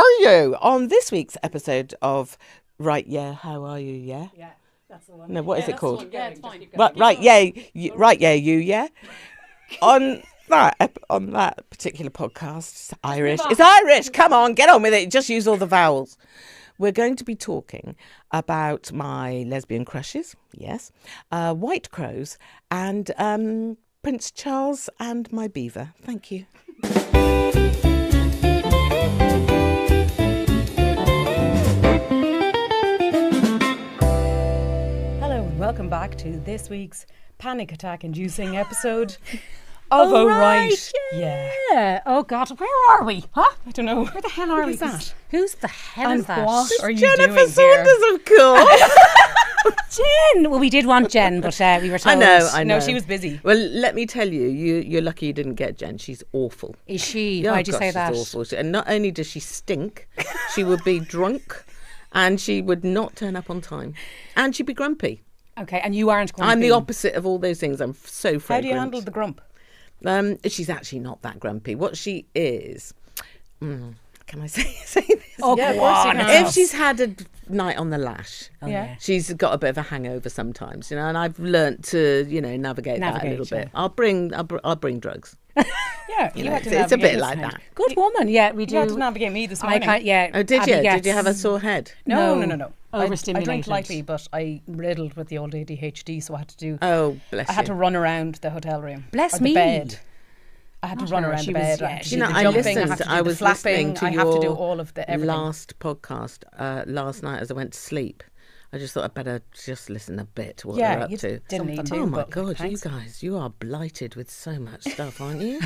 are you? On this week's episode of Right, Yeah, How Are You, Yeah? Yeah, that's the one. No, what is it called? Yeah, it's fine. Right, yeah, right, yeah, you, yeah? on that particular podcast, it's Irish. It's Irish, come on, get on with it. Just use all the vowels. We're going to be talking about my lesbian crushes, yes, White Crows, and Prince Charles and my beaver. Thank you. Welcome back to this week's panic attack inducing episode of Oh Right. Yeah. Oh God, where are we? Huh? I don't know. Where the hell are we? Who's the hell And is that? what are you Jennifer doing Saunders, here? of course. Jen. Well, we did want Jen, but we were told. I know. No, she was busy. Well, let me tell you, you're lucky you didn't get Jen. She's awful. Is she? Oh, Why'd you gosh, say that? She's awful. And not only does she stink, she would be drunk, and she would not turn up on time, and she'd be grumpy. Okay, and you aren't grumpy. I'm the opposite of all those things. I'm so fragrant. How do you handle the grump? She's actually not that grumpy. What she is, can I say this? Oh, Yeah, go of course you on. can. If she's had a night on the lash, Yeah. she's got a bit of a hangover sometimes, and I've learnt to, navigate that a little bit. I'll bring drugs. Yeah, you had to It's a navigate bit this like night. that. Good woman. Yeah, we do. You had to navigate me this I morning. can't. Yeah. Oh, did Abby you? gets Did you have a sore head? No. I drink Overstimulated. lightly, but I riddled with the old ADHD, so I had to do. Oh, bless I had you. to run around the hotel room. Bless or the me. bed. I had to Not run her, around she the was- bed. yeah, I had to she- do the I jumping. listened. I have to do I the was flapping. listening to I your have to do all of the everything. last podcast last night as I went to sleep. I just thought I'd better just listen a bit to what Yeah, they're up you to. didn't need to. Oh my but God, thanks. you guys, you are blighted with so much stuff, aren't you?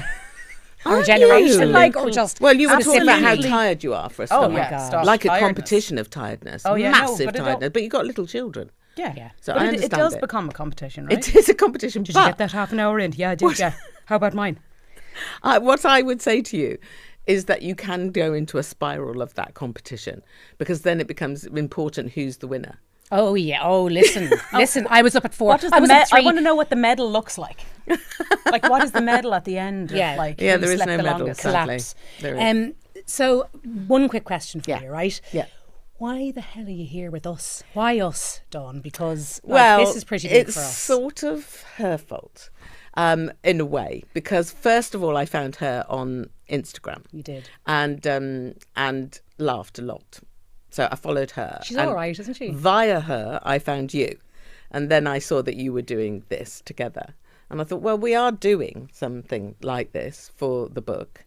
Our Aren't generation, you? like, or just. Well, you were talking about how Absolutely. tired you are for a Oh start. yeah, God. stop. Like a Tiredness. competition of tiredness. Oh, yeah, no, Massive but it don't- tiredness. But you've got little children. Yeah. So But I it understand does it. become a competition, right? It is a competition. Did but you get that half an hour in? Yeah, I did. Yeah. How about mine? What I would say to you is that you can go into a spiral of that competition, because then it becomes important who's the winner. Oh yeah. Oh, listen. I was up at 4. What does I the was up at 3. I want to know what the medal looks like. Like, what is the medal at the end? Yeah. Of, like, Yeah, who there is slept no the medal, longest? sadly. Collapse. There is. So one quick question for Yeah. you, right? Yeah. Why the hell are you here with us? Why us, Dawn? Because this is pretty big it's for us. sort of her fault, in a way, because first of all, I found her on Instagram. You did. And laughed a lot. So I followed her. She's and all right, isn't she? Via her, I found you. And then I saw that you were doing this together. And I thought, well, we are doing something like this for the book.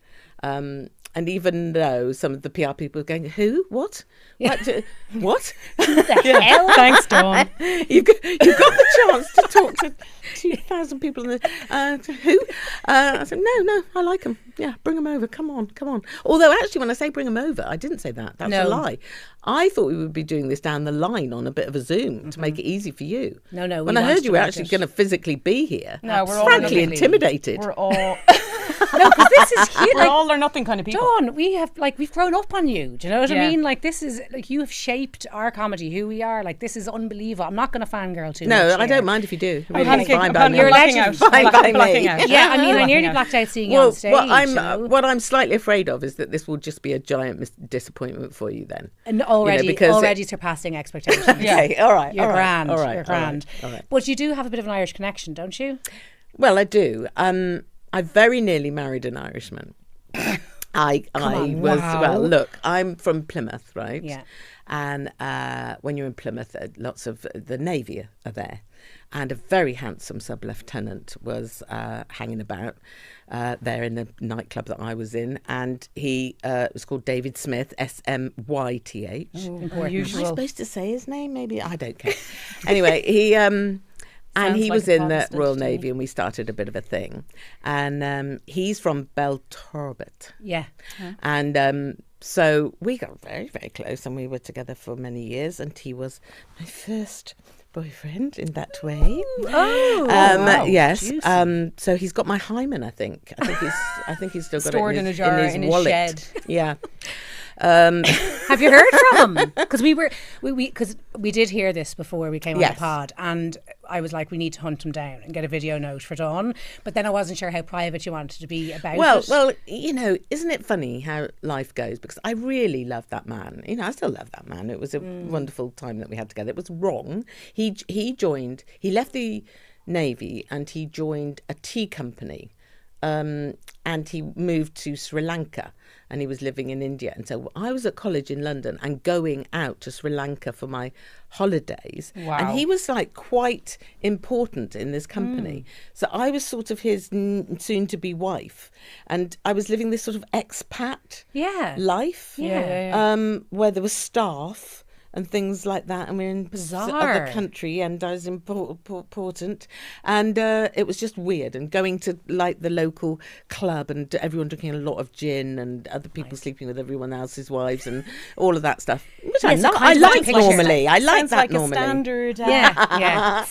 And even though some of the PR people are going, who? What? What? The hell? Thanks, Dawn. You've got the chance to talk to 2,000 people. Who? I said, no, I like them. Yeah, bring them over. Come on. Although, actually, when I say bring them over, I didn't say that. That's a No. lie. I thought we would be doing this down the line on a bit of a Zoom to make it easy for you. No, we When I wanted heard you to were make actually it- going to physically be here, No, we're all frankly in a- intimidated. We're all No, because this is huge. we're all or nothing kind of people. Dawn, we've grown up on you. Do you know what I Yeah. mean? Like, this is like, you have shaped our comedy, who we are. Like, this is unbelievable. I'm not going to fangirl too much. No, I here. don't mind if you do. I mean, I'm it's fine by panicking. me. You're a blacking legend. out. Fine by me. Blacking out. Yeah, I mean, I Blacking nearly out. blacked out seeing you Well, on stage. what I'm slightly afraid of is that this will just be a giant disappointment for you then. And already, because already surpassing expectations. Okay, all right. You're all right, grand. all right, You're all right, grand. all right. But you do have a bit of an Irish connection, don't you? Well, I do. I very nearly married an Irishman. I on, was wow. well. Look, I'm from Plymouth, right? Yeah. And when you're in Plymouth, lots of the Navy are there, and a very handsome sub-lieutenant was hanging about there in the nightclub that I was in, and he was called David Smith, Smyth. Important. Am I supposed to say his name? Maybe I don't care. Anyway, he and he like was a in the Protestant Royal to me. Navy, and we started a bit of a thing. And he's from Belturbet, Yeah. and so we got very, very close, and we were together for many years. And he was my first boyfriend in that way. Oh, wow. Yes. Juicy. So he's got my hymen. I think he's still got Stored it in a jar in his in his wallet. shed. Yeah. How Have you heard from him? Because we did hear this before we came on Yes. the pod, and I was like, we need to hunt him down and get a video note for Dawn. But then I wasn't sure how private you wanted to be about it. Well, isn't it funny how life goes? Because I really love that man. I still love that man. It was a wonderful time that we had together. It was wrong. He left the Navy and he joined a tea company. And he moved to Sri Lanka and he was living in India. And so I was at college in London and going out to Sri Lanka for my holidays. Wow. And he was like quite important in this company. So I was sort of his soon-to-be wife. And I was living this sort of expat life where there was staff and things like that, and we're in other country, and I was important, and it was just weird. And going to like the local club, and everyone drinking a lot of gin, and other people sleeping with everyone else's wives, and all of that stuff, which I like normally. I like that like normally. A standard, Irish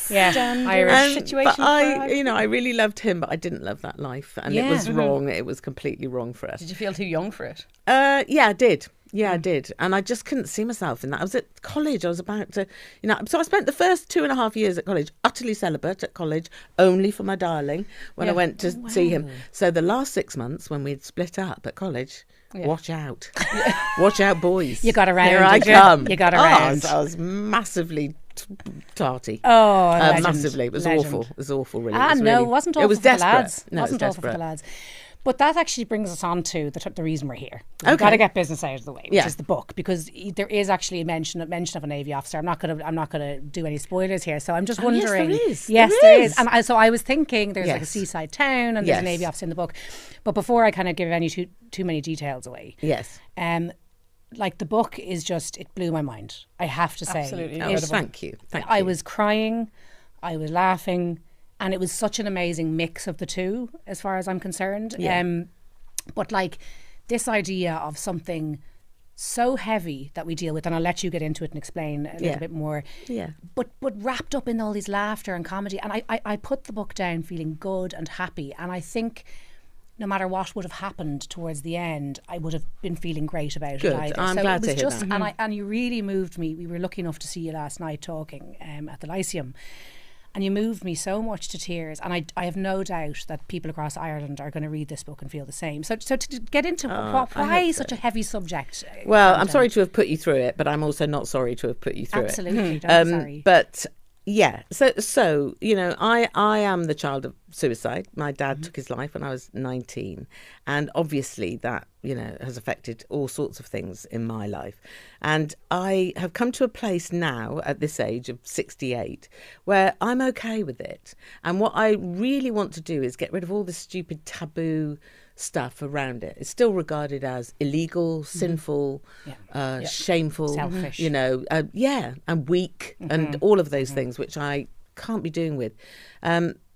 situation. But I really loved him, but I didn't love that life, and it was wrong. It was completely wrong for us. Did you feel too young for it? Yeah, I did. Yeah, I did. And I just couldn't see myself in that. I was at college. I was about to, so I spent the first 2.5 years at college, utterly celibate at college, only for my darling when I went to see him. So the last 6 months when we'd split up at college, watch out. Watch out, boys. You got around. Here I come. You got around. I was massively tarty. Oh, massively. It was awful. It was awful, really. It wasn't awful it was for the desperate. lads. No, it was wasn't awful for the lads. But that actually brings us on to the reason we're here. We've got to get business out of the way, which is the book, because there is actually a mention of a Navy officer. I'm not gonna do any spoilers here. So I'm just wondering. Yes, there is. And so I was thinking there's like a seaside town and there's a Navy officer in the book. But before I kind of give any too many details away. Yes. Like the book is just, it blew my mind. I have to say. Absolutely. Thank you. I was crying. I was laughing. And it was such an amazing mix of the two, as far as I'm concerned. Yeah. But like this idea of something so heavy that we deal with, and I'll let you get into it and explain a little bit more. Yeah. But wrapped up in all these laughter and comedy. And I put the book down feeling good and happy. And I think no matter what would have happened towards the end, I would have been feeling great about it either. I'm glad to hear that. And you really moved me. We were lucky enough to see you last night talking at the Lyceum. And you moved me so much to tears. And I have no doubt that people across Ireland are going to read this book and feel the same. So to get into why such a heavy subject? Well, I'm sorry to have put you through it, but I'm also not sorry to have put you through Absolutely, it. don't be sorry. But yeah, so I am the child of suicide. My dad took his life when I was 19, and obviously that has affected all sorts of things in my life. And I have come to a place now at this age of 68 where I'm okay with it. And what I really want to do is get rid of all the stupid taboo stuff around it. It's still regarded as illegal, sinful, shameful, selfish, and weak, and all of those things which I can't be doing with.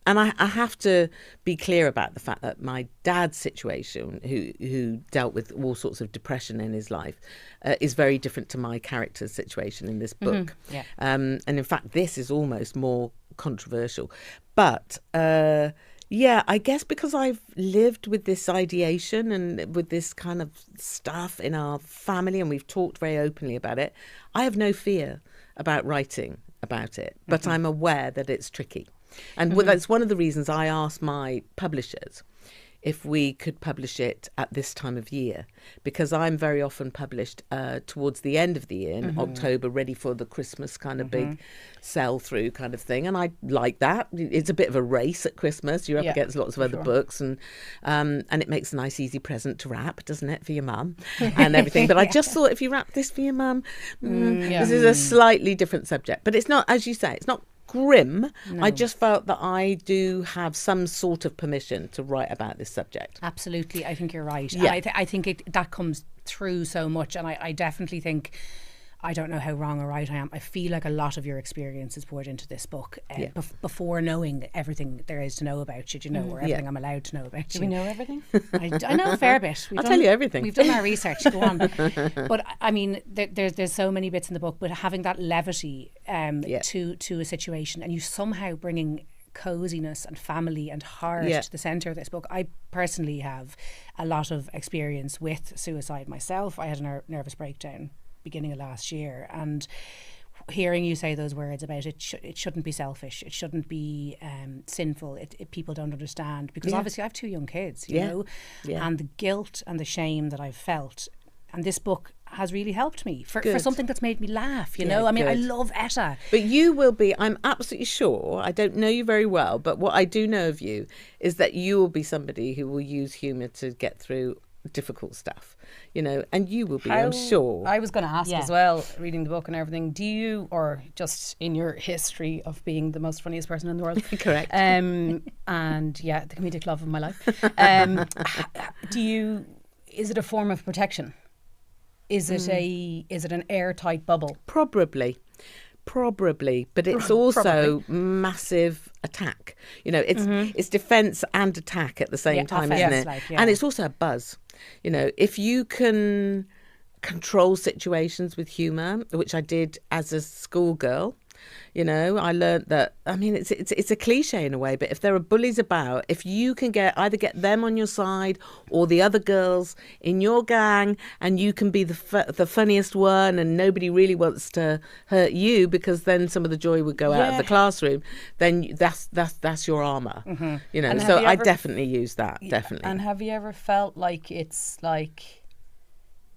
And I have to be clear about the fact that my dad's situation, who dealt with all sorts of depression in his life, is very different to my character's situation in this book. And in fact, this is almost more controversial. But I guess because I've lived with this ideation and with this kind of stuff in our family, and we've talked very openly about it, I have no fear about writing about it. But I'm aware that it's tricky. And that's one of the reasons I asked my publishers if we could publish it at this time of year, because I'm very often published towards the end of the year in October, ready for the Christmas kind of big sell through kind of thing. And I like that. It's a bit of a race at Christmas. You're up against lots of other books, and it makes a nice easy present to wrap, doesn't it, for your mum and everything. But I just thought, if you wrap this for your mum, this is a slightly different subject. But it's not, as you say, it's not grim. I just felt that I do have some sort of permission to write about this subject. Absolutely, I think you're right. Yeah. I think that comes through so much, and I definitely think, I don't know how wrong or right I am, I feel like a lot of your experience is poured into this book before knowing everything there is to know about you, or everything I'm allowed to know about you. Do we know everything? I know a fair bit. I'll tell you everything. We've done our research. Go on. But I mean, there's so many bits in the book, but having that levity to a situation, and you somehow bringing coziness and family and heart to the centre of this book. I personally have a lot of experience with suicide myself. I had a nervous breakdown beginning of last year, and hearing you say those words about it shouldn't be selfish, it shouldn't be sinful, people don't understand, because obviously I have 2 young kids, you know, and the guilt and the shame that I've felt, and this book has really helped me for something that's made me laugh, you know. I mean, I love Etta. But you will be, I'm absolutely sure, I don't know you very well, but what I do know of you is that you will be somebody who will use humour to get through difficult stuff, you know, and you will be, I'm sure. I was going to ask as well, reading the book and everything, do you, or just in your history of being the most funniest person in the world, Correct. And yeah, the comedic love of my life, is it a form of protection? Is it an airtight bubble? Probably, but it's also massive attack. You know, it's defence and attack at the same time, isn't it? And it's also a buzz. You know, if you can control situations with humour, which I did as a schoolgirl, you know, I learnt that, I mean, it's a cliche in a way, but if there are bullies about, if you can either get them on your side or the other girls in your gang, and you can be the funniest one and nobody really wants to hurt you because then some of the joy would go out of the classroom, then that's your armour. You know, so I definitely use that, definitely. And have you ever felt like it's like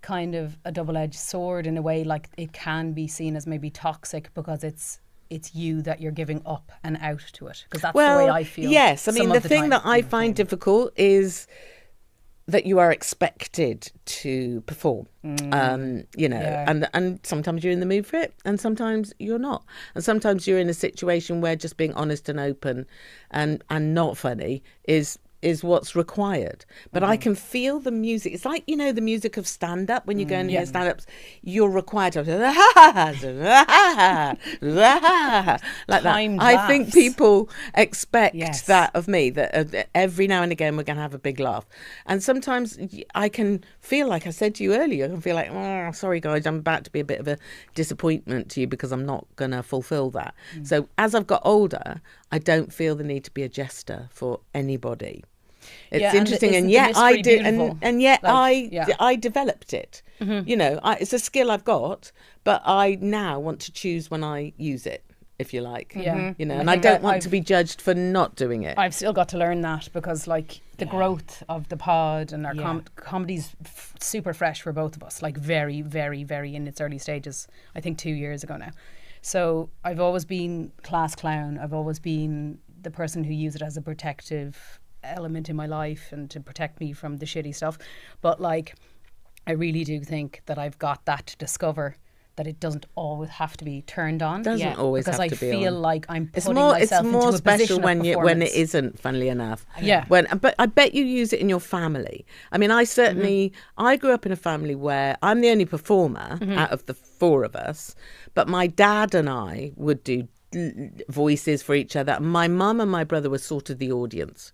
kind of a double-edged sword in a way, like it can be seen as maybe toxic because it's you that you're giving up and out to it, because that's the way I feel. Yes, I mean, the thing that I find difficult is that you are expected to perform, you know, and sometimes you're in the mood for it and sometimes you're not. And sometimes you're in a situation where just being honest and open and not funny is what's required. But I can feel the music. It's like, you know, the music of stand-up. When you go and hear stand-ups, you're required to like that. I think people expect that of me, that every now and again we're going to have a big laugh. And sometimes I can feel, like I said to you earlier, I can feel like, oh, sorry guys, I'm about to be a bit of a disappointment to you because I'm not going to fulfill that. So as I've got older, I don't feel the need to be a jester for anybody. It's interesting, and yet I do, and yet I developed it. You know, it's a skill I've got, but I now want to choose when I use it, if you like. You know, and I don't want to be judged for not doing it. I've still got to learn that, because like the growth of the pod and our comedy's super fresh for both of us, like very, very, very in its early stages. I think 2 years ago now. So I've always been class clown. I've always been the person who used it as a protective element in my life and to protect me from the shitty stuff. But like, I really do think that I've got that to discover that it doesn't always have to be turned on. Doesn't always have to be on. Because I feel like I'm putting myself into a position of performance. It's more special when it isn't, funnily enough. But I bet you use it in your family. I mean, I certainly, I grew up in a family where I'm the only performer out of the 4 of us, but my dad and I would do voices for each other. My mum and my brother were sort of the audience.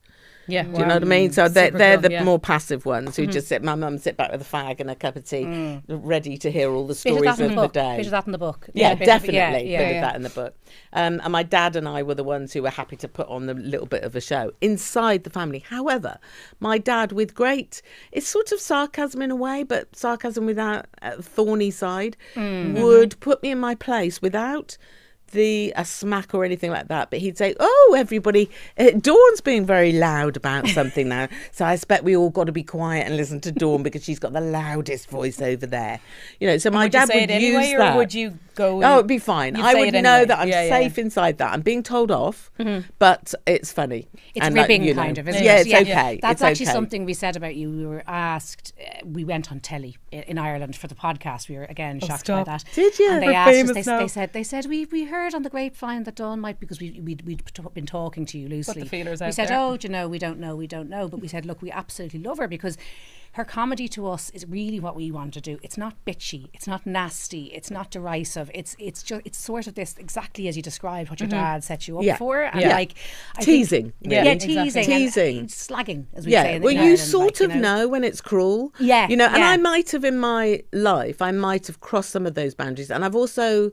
Do you know what I mean? So they're the more passive ones who just sit. My mum sit back with a fag and a cup of tea, ready to hear all the stories of the day. Bit of that in the book. Yeah, definitely. Bit of that in the book. And my dad and I were the ones who were happy to put on the little bit of a show inside the family. However, my dad, with great, it's sort of sarcasm in a way, but sarcasm without a thorny side, would put me in my place without a smack or anything like that, but he'd say, oh, everybody, Dawn's being very loud about something now, so I expect we all got to be quiet and listen to Dawn because she's got the loudest voice over there, you know. So my dad would use that. Or would you go? Oh, it'd be fine. I would know that I'm safe inside that. I'm being told off, but it's funny. It's ribbing, kind of, isn't it? Yeah, it's okay. That's actually something we said about you. We were asked, we went on telly in Ireland for the podcast. We were again shocked by that. Did you? And they asked us, they said we heard on the grapevine that Dawn might, because we'd been talking to you loosely. Put the feelers out we said, there. oh, do you know, we don't know. But we said, look, we absolutely love her because her comedy to us is really what we want to do. It's not bitchy, it's not nasty, it's not derisive. It's just, it's sort of this, exactly as you described, what your dad set you up for, and like teasing, teasing, slagging, as we say. Well, you sort of know when it's cruel. You know, and I might have in my life, I might have crossed some of those boundaries, and I've also.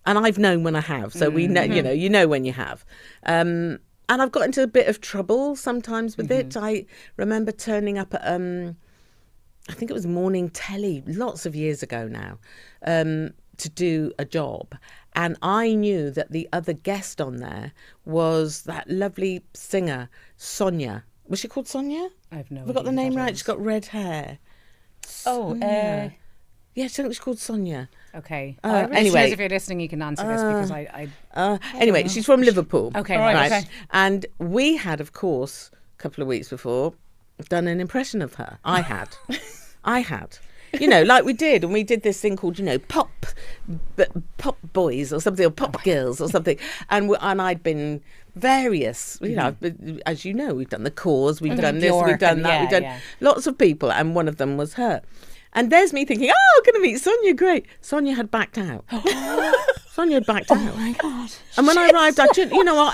And I've known when I have, so we know, you know when you have. And I've got into a bit of trouble sometimes with it. I remember turning up at I think it was morning telly, lots of years ago now, to do a job. And I knew that the other guest on there was that lovely singer, Sonia. Was she called Sonia? I've no Have I got the idea who name that right? is. She's got red hair. Oh, Yeah, I think she's called Sonia. Okay. Anyway. Listeners, if you're listening, you can answer this because I Anyway, she's from Liverpool. Okay, Right, right. okay. And we had, of course, a couple of weeks before, done an impression of her. I had. You know, like we did, and we did this thing called, pop boys or something, or pop girls or something, and I'd been various, as you know, we've done the Cause, we've done this, Bjork we've done and- that, yeah, we've done yeah. lots of people, and one of them was her. And there's me thinking, I'm going to meet Sonia, great. Sonia had backed out. Sonia had backed out. Oh my God. And when I arrived, I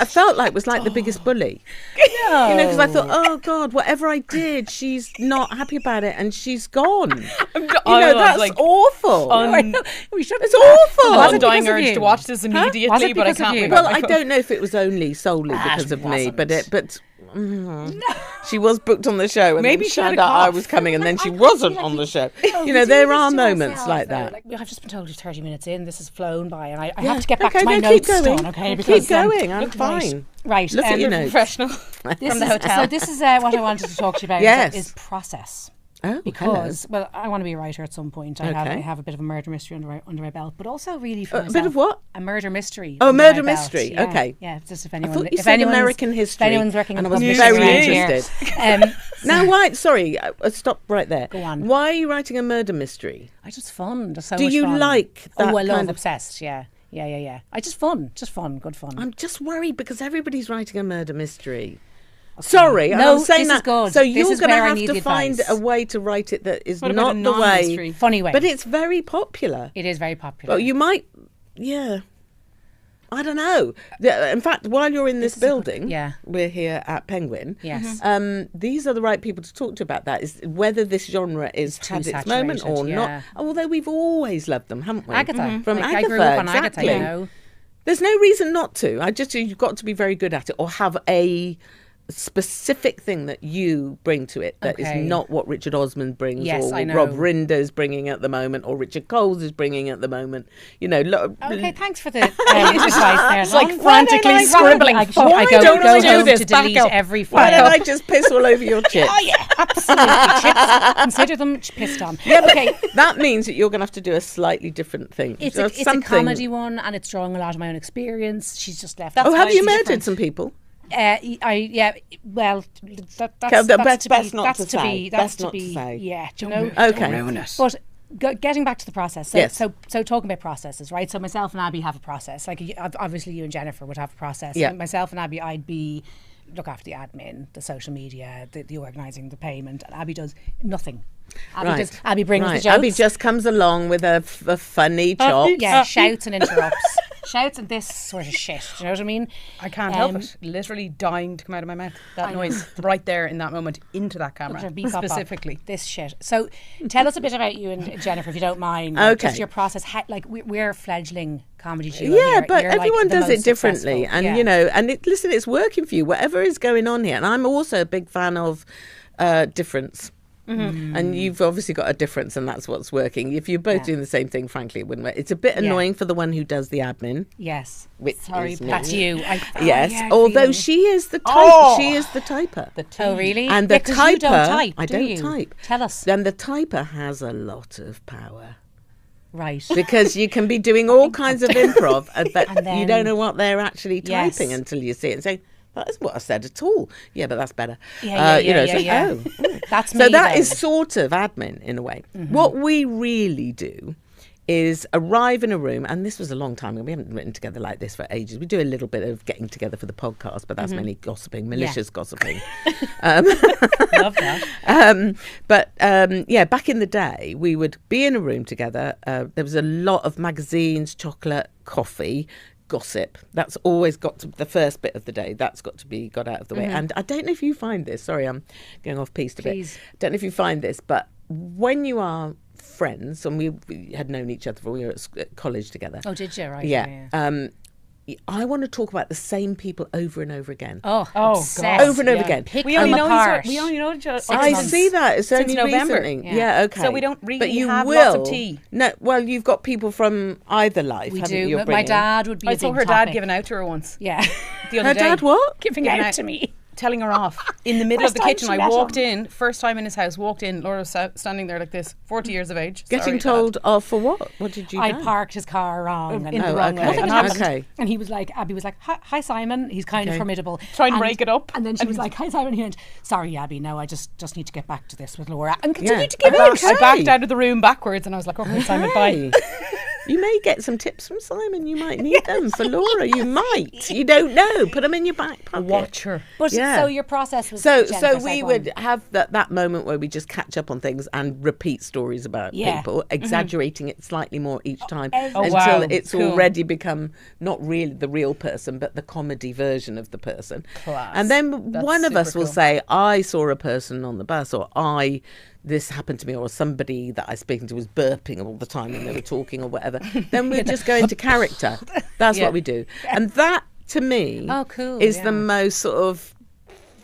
felt like it was like the biggest bully. Because I thought, oh God, whatever I did, she's not happy about it, and she's gone. That's like, awful. We should. It's awful. Was it undying because of urge you? to watch this Was immediately, it but I because of can't you? remember. Well, I don't know if it was only solely because of me, but she was booked on the show, and Maybe then she had found a out I cough. was coming, and then she wasn't on the show. There are moments like that. I've just been told you're 30 minutes in. This has flown by, and I have to get back Okay, to my no, keep notes going. done. Okay, Keep going. I'm look, fine. Right. Look at your notes. Professional. This the is, hotel. So this is what I wanted to talk to you about. Yes. is process. Oh, Because I want to be a writer at some point. I Okay. have a bit of a murder mystery under my belt, but also really for A myself, bit of what? A murder mystery. Oh, under murder my belt. mystery. Yeah. Okay. Yeah, just if I anyone, thought you if said anyone's- American history, if anyone's working and in I was publishing very around here, interested. Now, why? Sorry, stop right there. Go on. Why are you writing a murder mystery? I just fun. Just so Do much you fun. like that Oh, I love kind of- obsessed. Yeah. I just fun, good fun. I'm just worried because everybody's writing a murder mystery. Sorry, No, I'm saying this that. is good. So This you're is going to where I have need to the find advice. a way to write it that is What about not a the way. non-mystery? Funny way. But it's very popular. It is very popular. Well, you might, yeah. I don't know. In fact, while you're in this building, yeah. we're here at Penguin. Yes. These are the right people to talk to about that. Is whether this genre is too had its moment or saturated, not. yeah. Although we've always loved them, haven't we? Agatha. From Like, Agatha, I grew up on exactly. Agatha, you know. There's no reason not to. You've got to be very good at it or have a specific thing that you bring to it that is Okay. not what Richard Osman brings Yes, or I what know. Rob Rinder is bringing at the moment or Richard Coles is bringing at the moment. Okay, thanks for the advice there. It's like Ron. frantically Why don't I- scribbling. I Why go don't I do home this? to Back delete up. every Why file. don't I just piss all over your chips? Oh yeah, absolutely. Chips, consider them pissed on. Yeah, but Okay, that means that you're going to have to do a slightly different thing. it's So a something. comedy one, and it's drawing a lot of my own experience. She's just left. Oh, have you she's murdered different. some people? Well, that's best not to say. That's Best to not to be. say. Yeah, do you know? Okay. But getting back to the process. So, Yes. so talking about processes, right? So myself and Abby have a process. Like obviously you and Jennifer would have a process. Yeah. Myself and Abby, I'd be look after the admin, the social media, the organising, the payment, and Abby does nothing. Abby brings the jokes. Abby just comes along with a funny chop. Yeah, shouts and interrupts. Shouts and this sort of shit. Do you know what I mean? I can't help it. Literally dying to come out of my mouth. That noise right there in that moment into that camera. Beep, pop, pop. Specifically. This shit. So tell us a bit about you and Jennifer, if you don't mind. Okay. Just your process. We're a fledgling comedy duo. Yeah, here. but You're, like, everyone the does most it differently, successful. and Yeah. and listen, it's working for you. Whatever is going on here, and I'm also a big fan of difference. Mm-hmm. And you've obviously got a difference, and that's what's working. If you're both doing the same thing, frankly, it wouldn't work. It's a bit annoying for the one who does the admin. Yes. Which Sorry, is me. that's you. Yes, yeah, although feeling- she is the type. She is the typer. Oh, really? And the Yeah, 'cause typer, you don't type, I do don't you? type. Tell us. Then the typer has a lot of power. Right. Because you can be doing all kinds of improv, but And then- you don't know what they're actually Yes. typing until you see it and say, that isn't what I said at all. Yeah, but that's better. Yeah, Yeah. That's So me, that though. is sort of admin in a way. What we really do is arrive in a room, and this was a long time ago. We haven't written together like this for ages. We do a little bit of getting together for the podcast, but that's mainly gossiping, malicious gossiping. Love that. Back in the day, we would be in a room together. There was a lot of magazines, chocolate, coffee, gossip. That's always got to the first bit of the day. That's got to be got out of the way. And I don't know if you find this. Sorry, I'm going off piste a bit. Please. Don't know if you find this, but when you are friends, and we had known each other when we were at college together. Oh, did you? Right. Yeah. I want to talk about the same people over and over again. Oh, God. obsessed. Over and over again. Pick We them only know apart. we only know each other. I see that. It's Since only November. recently. Yeah. Okay. So we don't really but you have will. lots of tea. No, well, you've got people from either life. We haven't do. you, you're My bringing? dad would be I a saw big her dad topic. giving out to her once. Yeah. The other Her day. dad what? Giving Giving out out. to me. Telling her off in the middle of First the time kitchen. she I met walked him. in, first time in his house, walked in, Laura was standing there like this, 40 years of age. Getting Sorry, told off for what? What did you I do? parked his car wrong. In the Oh, wrong okay. way. Nothing happened. Okay. And he was like, Abby was like, hi Simon. He's kind of Okay. formidable. Try and And- break it up. And then she And was he like, hi Simon. He went, sorry Abby, no, I just need to get back to this with Laura. And continued Yeah. to give Okay. out. I backed out of the room backwards and I was like, okay, Simon, bye. Hey. You may get some tips from Simon. You might need them for Laura. You might. You don't know. Put them in your back pocket. Watch her. But Yeah. so your process was So Jennifer said we one. would have that moment where we just catch up on things and repeat stories about Yeah. people, exaggerating it slightly more each time Oh, until wow. it's Cool. already become not really the real person, but the comedy version of the person. Class. And then That's one of us super will cool. say, I saw a person on the bus, or this happened to me, or somebody that I was speaking to was burping all the time when they were talking or whatever. Then we just go into character. That's Yeah. what we do. And that, to me, Oh, cool, is yeah. the most sort of,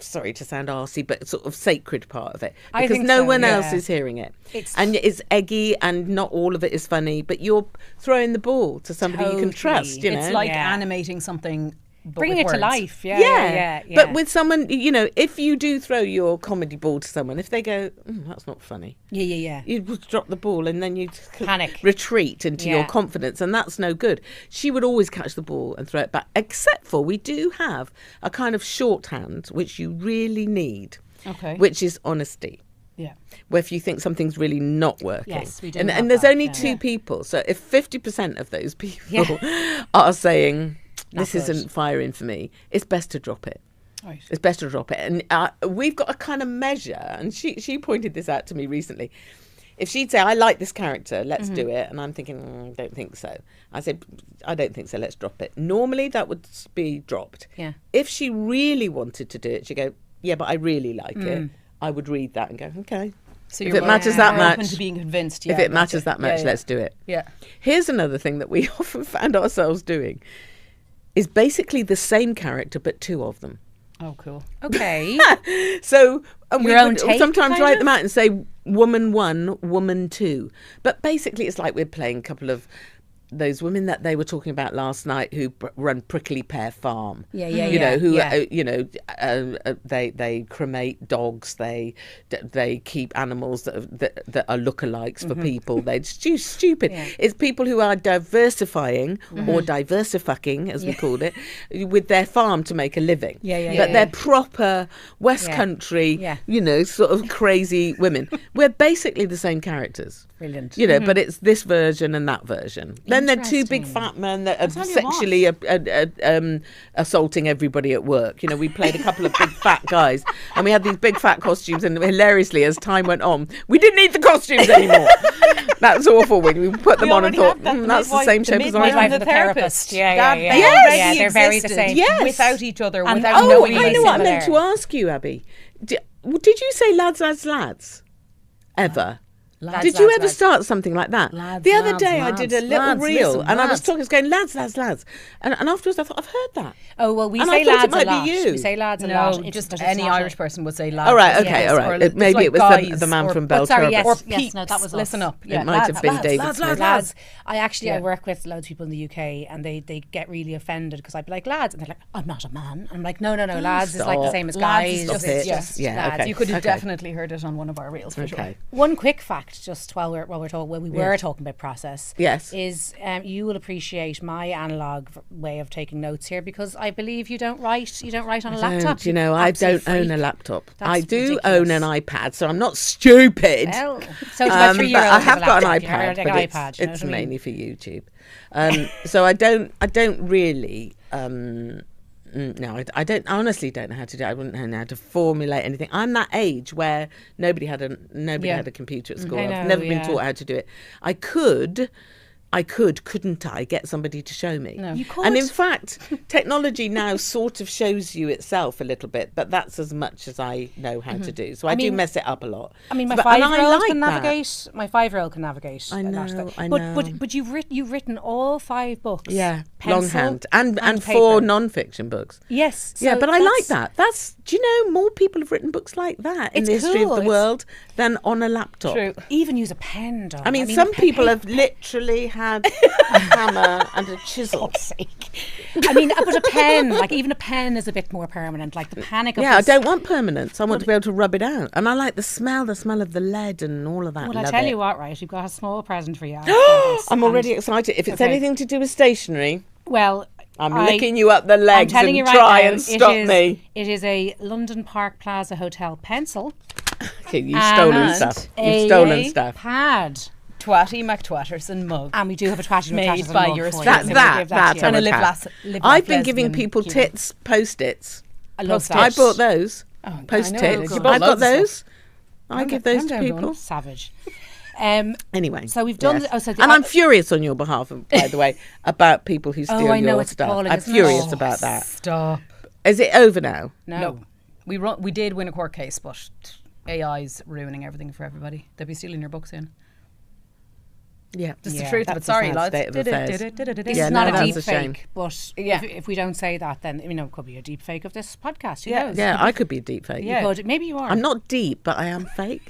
sorry to sound arsey, but sort of sacred part of it. I Because think no so, one yeah. else is hearing it. It's- And it's eggy and not all of it is funny, but you're throwing the ball to somebody you can Totally. trust, you know? It's like Yeah. animating something, but bringing with it to words. life. Yeah, yeah. yeah. But with someone, you know, if you do throw your comedy ball to someone, if they go, that's not funny, yeah. you would drop the ball and then you Panic. retreat into your Yeah. confidence, and that's no good. She would always catch the ball and throw it back, except for we do have a kind of shorthand which you really need, Okay. which is honesty. Yeah. Where if you think something's really not working, Yes, we do and, have and there's that, only yeah. two people, so if 50% of those people are saying this Not good. isn't firing for me, it's best to drop it. Right. It's best to drop it. And we've got a kind of measure, and she pointed this out to me recently. If she'd say, I like this character, let's do it, and I'm thinking, don't think so. I said, I don't think so, let's drop it. Normally that would be dropped. Yeah. If she really wanted to do it, she'd go, yeah, but I really like it. I would read that and go, okay. So If you're it matters that more open much, to being convinced. if Yeah, it matters that much, Yeah, let's do it. Yeah. Here's another thing that we often found ourselves doing is basically the same character, but two of them. Oh, cool. Okay. So and Your we own would take, sometimes kind write of? them out and say woman one, woman two. But basically it's like we're playing a couple of those women that they were talking about last night who run Prickly Pear Farm. Yeah, You know, who yeah. they cremate dogs. They keep animals that are lookalikes for people. They're stupid. Yeah. It's people who are diversifying or diversifying, as we called it, with their farm to make a living. But they're proper West Yeah. Country, Yeah. you know, sort of crazy women. We're basically the same characters. Brilliant. You know, but it's this version and that version. Then they're two big Interesting. fat men that are tell you sexually assaulting everybody at work. You know, we played a couple of big fat guys, and we had these big fat costumes. And hilariously, as time went on, we didn't need the costumes anymore. That's awful. When we put them We on and already thought, had that, that's the same shape as midwife ours. and the therapist. Yeah, That yeah. they Yes. already Yeah, they're very the existed same. Yes. without each other, And- without oh, knowing I each know what I other. meant to ask you, Abby. Did you say lads? Ever? Lads, Did you lads, ever lads. start something like that? Lads, the other lads, day I lads, did a little lads, reel listen, and I was lads. talking, I was going, lads. And afterwards I thought, I've heard that. Oh, well, we And say I thought it lads a might be lot. you. We say lads a No, lot. It's- just but it's any not Irish a- person would say lads. All right, okay, yes, all Or right. it's Maybe like it was guys the man or- from But sorry, Belturbet. yes, or yes, peeps. no, that was us. Listen up. It might have been David Smith. Lads. I actually I Yeah. work with loads of people in the UK, and they get really offended because I'd be like lads, and they're like, I'm not a man. I'm like, no, lads is like the stop. same as Lads guys. is just, Stop it. yes. Yeah, lads. okay. You could have Okay. definitely heard it on one of our reels for sure. Okay. One quick fact, just while we were talking about process, Yes. is you will appreciate my analog way of taking notes here, because I believe you don't write on a laptop. You know, I absolute don't own a freak. laptop. That's I do ridiculous. own an iPad, so I'm not stupid. Well, so it's about 3 but year I olds have got an laptop. You know, iPad, like but an it's, iPad, you know it's what I mean? mainly for YouTube. So I don't really. No, I honestly don't know how to do it. I wouldn't know how to formulate anything. I'm that age where nobody had a computer at school. I I've know, never been yeah. taught how to do it. I could couldn't I, get somebody to show me? No. You could. And in fact, technology now sort of shows you itself a little bit, but that's as much as I know how to do. So I do mean- mess it up a lot. I mean, my But- and I 5-year-old like can that. navigate. My 5-year-old can navigate. I know, that. I but, know. But you've written all 5 books. Yeah, pencil longhand. And paper. 4 non-fiction books. Yes. Yeah, so but I like that's- that. Do you know, more people have written books like that in It's the history cool. of the It's- world than on a laptop. True. Even use a pen, Dawn. I mean, some people have literally had a hammer and a chisel. I mean, but a pen, like even a pen is a bit more permanent. Like the panic of Yeah, I this- don't want permanence. I want to be able to rub it out. And I like the smell of the lead and all of that. Well, I Love tell it. you what, right? We've got a small present for you. after this, I'm and- already excited. If it's Okay. anything to do with stationery, Well, I'm I- licking you up the I'm legs telling and you right try now, and stop me. It is a London Park Plaza Hotel pencil. Okay, you've stolen and stuff. a You've stolen stuff. pad. Twatty McTwatterson mug. And we do have a Twatty Made McTwatterson by mug yours for you, truly. so we'll That give that to you. And a I would live have. las- live I've like been giving lesbian people humour. tits post-its. I love I that. bought those. I know, Post-its. you bought I've got loads of those. I give those Calm to down, people. Dawn. Savage. Anyway. So we've done yes. the- oh, so the- and I'm furious on your behalf, by the way, about people who steal I know, your it's stuff. appalling, I'm isn't it? furious Oh, about that. Stop. Is it over now? No. We did win a court case, but AI's ruining everything for everybody. They'll be stealing your books in. Yeah. Just Yeah, the truth of it. that's a Sorry, sad lads. state of affairs. This Yeah, is no, not a that's deep a shame. fake, but Yeah. if we don't say that, then it could be a deep fake of this podcast. Who Yeah. knows? Yeah, I could be a deep fake. Yeah. You could. Maybe you are. I'm not deep, but I am fake.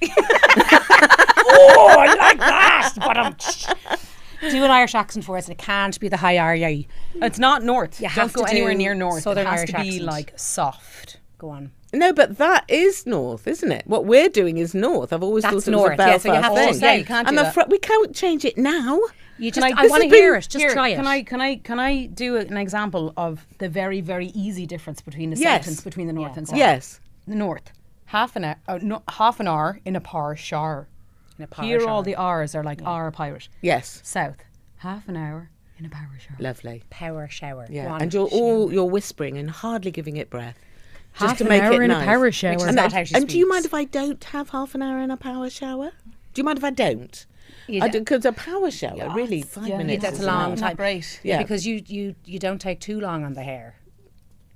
Oh, I like that. But do an Irish accent for us, and it can't be the high RA. It's not north. You Don't have go to anywhere do near north. Southern it has Irish to be accent. like soft. Go on. No, but that is north, isn't it? What we're doing is north. I've always That's thought it north, was a yeah, Belfast so you have to thing. say- Yeah, you can't do that. we can't change it now. You Can just, I- I this want to has been- hear it. Just Here, try it. Can I do an example of the very, very easy difference between a Yes. sentence between the north and south? Yes. The north. Half an hour in a power shower. In a power Here shower. all the R's are like R pirate. Yes. South. Half an hour in a power shower. Lovely. power shower. Go Yeah. on. And you're whispering and hardly giving it breath. Just Half to an make hour it in a nice. power shower. Which is And, not how she and do you speaks. mind if I don't have half an hour in a power shower? Do you mind if I don't? You I don't- Because a power shower, really, 5 yeah, minutes that's is a long enough. time. Not great. Yeah. Because you don't take too long on the hair.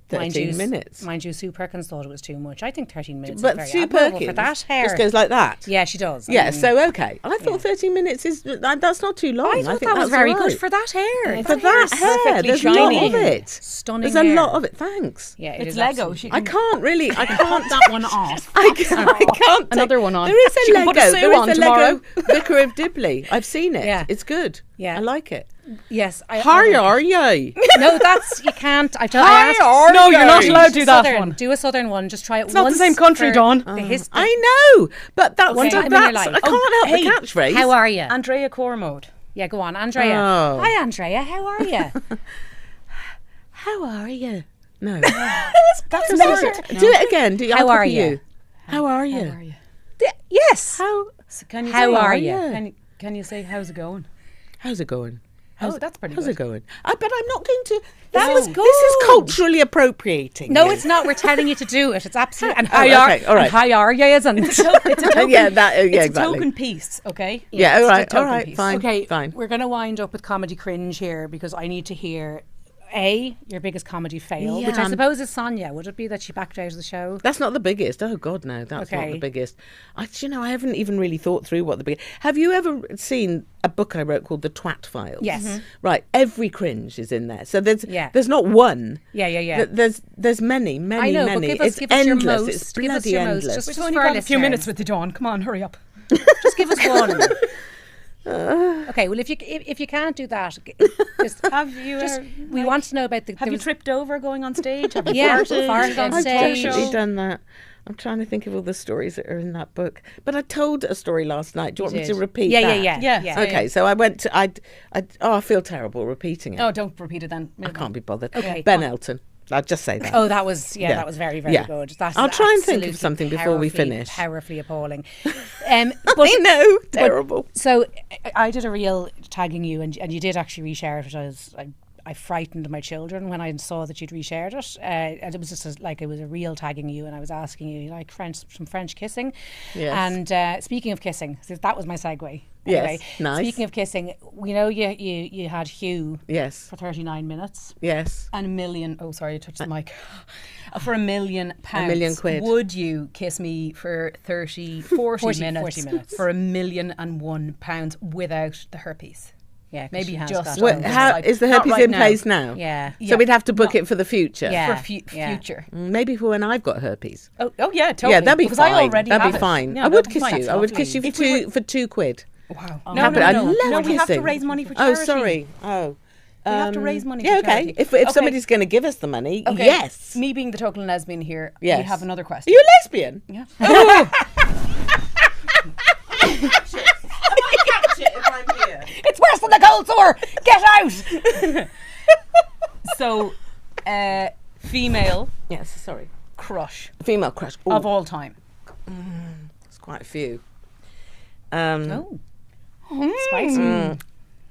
13 minutes. Mind you, Sue Perkins thought it was too much. I think 13 minutes But is very Sue admirable Perkins for that hair. just goes like that. Yeah, she does. I Yeah, mean, so okay. I thought 13 minutes is that's not too long. I thought think that was that's very all good right. for that hair. For that hair. perfectly There's shiny. a lot of it. Stunning There's a hair. lot of it. Thanks. Yeah, it It's is Lego. absolutely- She I can can't really. I can't. that one off. I can't Another take- one on. There is She a can Lego. put a Sue There on is a tomorrow. Lego Vicar of Dibley. I've seen it. Yeah. It's good. Yeah. I like it. Yes. How are you? No, that's you can't. I told. How are No, you're not you? allowed to do that Southern. one. Do a southern one. Just try it It's not once. the same country, for Dawn. The history. I know, but that's One time in your that's. life. I can't help hey, the catchphrase. How are you? Andrea Cormode. Yeah, go on, Andrea. Oh. Hi, Andrea. How are you? How are you? No. That's Do not it again. Do How I'll are copy you? How are you? How are you? Yes. How? So can you How say, are you? Can you say how's it going? How's it going? Oh, that's pretty How's good. it going? But I'm not going to. That was This good. is culturally appropriating. No, you. it's not. We're telling you to do it. It's absolutely. And Oh, how are okay, all right. and how are you? Isn't it? It's a token, Yeah, that. Yeah, it's exactly. a token piece, okay? Yeah, all it's a right, all token right, piece. fine. Okay, fine. we're going to wind up with comedy cringe here because I need to hear your biggest comedy fail, which I Yeah. suppose is Sonia. Would it be that she backed out of the show? That's not the biggest. Oh God, no, that's not Okay. the biggest. I haven't even really thought through what the biggest. Have you ever seen a book I wrote called The Twat Files? Yes. Mhm. Right. Every cringe is in there. So Yeah. there's not one. Yeah. There's many. I know, but many. give us It's your endless. most. It's Give us bloody your most. endless. Just We've for only our got a few listeners. minutes with you, Dawn. Come on, hurry up. Just give us one. Okay, well, if you can't do that, just Have you? we want to know about the. Have there you was- tripped over going on stage? Have you Yeah, farted? farted on I've stage. definitely done that. I'm trying to think of all the stories that are in that book. But I told a story last night. Do you want me to repeat Yeah, that? Yeah. Okay, so I went to, I feel terrible repeating it. Oh, don't repeat it then. I can't be bothered. Okay. Ben Elton. I'll just say that. Oh, that was Yeah. that was very very Yeah. good. That's I'll try and think of absolutely something before we powerfully- finish. Powerfully appalling. I But know, terrible. so I did a reel tagging you, and you did actually reshare it. I frightened my children when I saw that you'd reshared it, and it was just it was a reel tagging you, and I was asking you like some French kissing. Yes. And speaking of kissing, so that was my segue. Anyway, Yes, nice. Speaking of kissing, we know you had Hugh Yes. for 39 minutes. Yes. And £1 million. Oh, sorry, I touched the mic. For £1 million. £1 million quid. Would you kiss me for 40 minutes, 40 minutes. for £1,000,001 without the herpes? Yeah, 'cause Maybe she has just got Well, it. how like, is the not herpes right in now. place now? Yeah. So we'd have to book it for the future. Yeah. For Yeah. future. Maybe for when I've got herpes. Oh, yeah, totally. Yeah, that'd be because fine. I already that'd have be it. fine. Yeah, I would that'd be kiss fine. you. I would kiss you for If we two quid. Wow. Oh. No, But no, I no. love No, we have to kissing. raise money for Oh, charity. sorry. Oh. We have to raise money Yeah, for charity. okay. If Okay. somebody's going to give us the money, Okay. yes. Me being the token lesbian here, Yes. we have another Are question. you a lesbian? Yeah. It's worse than the cold sore. Get out. So, female Yes, sorry. crush Female crush. Ooh, of all time. There's quite a few. Oh. Spicy.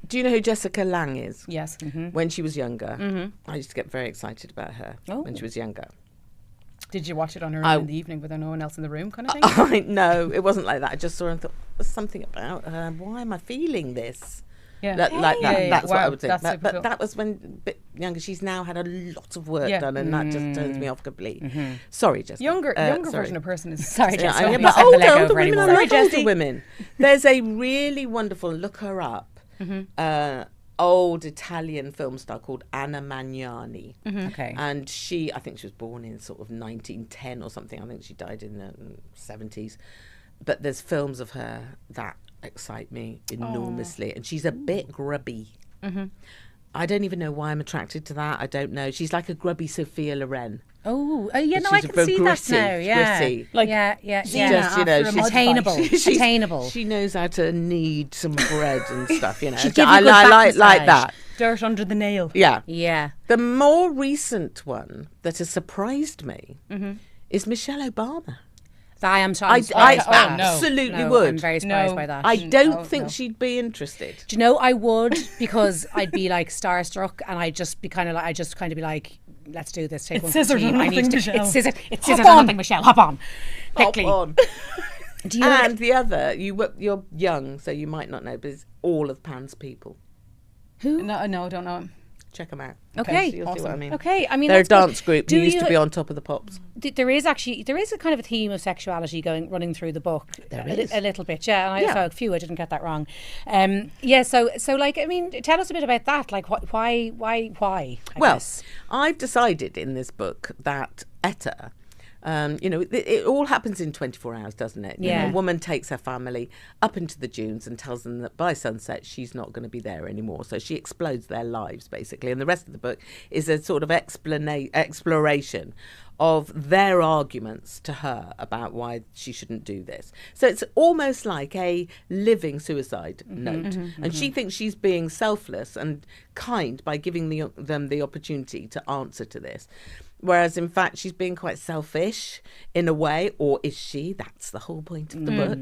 Do you know who Jessica Lange is? Yes. When she was younger, I used to get very excited about her Oh. when she was younger. Did you watch it on her I- own in the evening with no one else in the room kind of thing? I no, it wasn't like that. I just saw her and thought, there's something about her. Why am I feeling this? Yeah. Like that. Yeah, yeah, That's what I wow, would think. that's But, super but cool. that was when a bit younger. She's now had a lot of work Yeah. done, and that just turns me off completely. Sorry, Jessica. Younger sorry. version of person is Sorry, Yeah, Jessica. yeah, You but said the leg older over women, I anymore. love Sorry, older Jessie. women. There's a really wonderful, look her up, old Italian film star called Anna Magnani. Okay. And I think she was born in sort of 1910 or something. I think she died in the 70s. But there's films of her that excite me enormously. And she's a bit grubby. I don't even know why I'm attracted to that. I don't know. She's like a grubby Sophia Loren. Oh, yeah, But no, I she's can see that gritty, now. Yeah. gritty. Like yeah, yeah, She's yeah. just, you know, after a she's mud fight. attainable. She's- Attainable. She knows how to knead some bread and stuff, you know. She'd give you I a good back like massage. that. dirt under the nail. Yeah. Yeah. The more recent one that has surprised me is Michelle Obama. I am I surprised by that. absolutely No, would. I'm very surprised No. by that. I don't no, think no. she'd be interested. Do you know, I would, because I'd be like starstruck, and I'd just be kind of like, let's do this. Take It's one for the scissors or team. I need nothing, to. Michelle. It's scissors. It's Hop scissors or on. nothing, Michelle. Hop on. Quickly. Hop on. Do you? And the other, you're young, so you might not know, but it's all of Pan's people. Who? No, I don't know. Check them out. Okay. So you'll see what I mean. Okay. I mean, They're a that's good. dance group who Do used you- to be on Top of the Pops. There is a kind of a theme of sexuality running through the book. There a, is. a little bit, yeah. And I Yeah. saw a few. I didn't get that wrong. Yeah. So like, I mean, tell us a bit about that. Like, why? I Well, guess. I've decided in this book that Etta, it all happens in 24 hours, doesn't it? You know, Yeah. a woman takes her family up into the dunes and tells them that by sunset she's not going to be there anymore. So she explodes their lives, basically. And the rest of the book is a sort of exploration of their arguments to her about why she shouldn't do this. So it's almost like a living suicide note. And she thinks she's being selfless and kind by giving them the opportunity to answer to this. Whereas, in fact, she's being quite selfish in a way, or is she? That's the whole point of the book.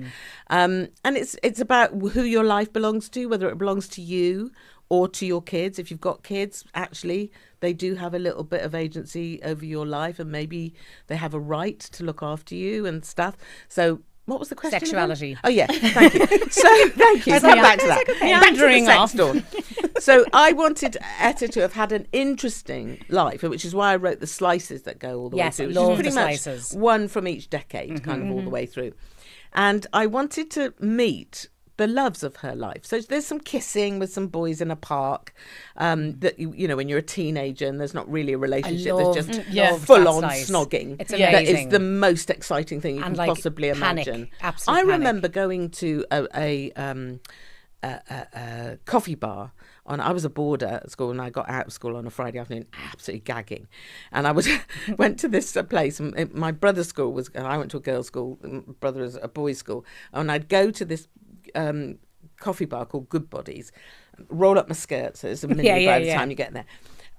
And it's about who your life belongs to, whether it belongs to you or to your kids. If you've got kids, actually, they do have a little bit of agency over your life, and maybe they have a right to look after you and stuff. So what was the question again? Sexuality. Oh, yeah. Thank you. So, thank you. Come back to that. Back to the Meandering sex off. door. So I wanted Etta to have had an interesting life, which is why I wrote the slices that go all the Yes, way I through. love Which is the pretty much slices. one from each decade, kind of all the way through. And I wanted to meet the loves of her life. So there's some kissing with some boys in a park. That you know, when you're a teenager and there's not really a relationship, love- there's just loved full-on that slice. snogging. It's That is amazing. the most exciting thing you And, can like, possibly panic. imagine. Absolute I panic. remember going to a coffee bar. I was a boarder at school, and I got out of school on a Friday afternoon, absolutely gagging. And I went to this place. And my brother's school was. I went to a girls' school. My brother was a boys' school, and I'd go to this coffee bar called Good Bodies, roll up my skirt, so it's a minute by the time you get there.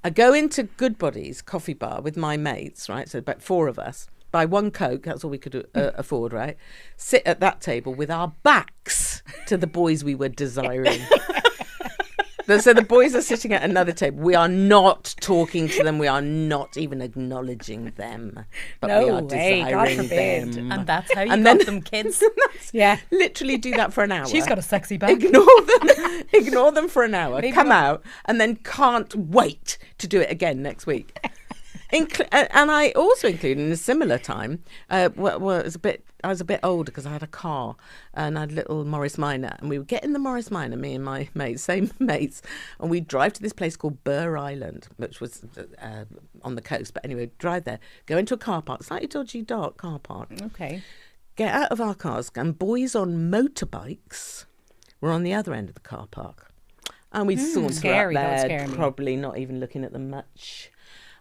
I go into Good Bodies coffee bar with my mates, right? So about 4 of us. Buy 1 Coke, that's all we could afford, right? Sit at that table with our backs to the boys we were desiring. So the boys are sitting at another table. We are not talking to them. We are not even acknowledging them. But we are way, God desiring forbid. them. And that's how you And got then- them kids. Yeah. Literally do that for an hour. She's got a sexy back. Ignore them for an hour. Maybe come we'll- out and then can't wait to do it again next week. And I also included in a similar time. It was I was a bit older because I had a car and I had a little Morris Minor, and we would get in the Morris Minor, me and my mates, same mates, and we'd drive to this place called Burr Island, which was on the coast. But anyway, drive there, go into a car park, slightly dodgy, dark car park. Okay. Get out of our cars, and boys on motorbikes were on the other end of the car park. And we'd saunter scary, up that would there, scare me. probably not even looking at them much,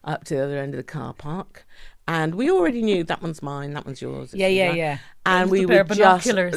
up to the other end of the car park. And we already knew that one's mine, that one's yours. Yeah, yeah, yeah. And we With a pair would of just binoculars.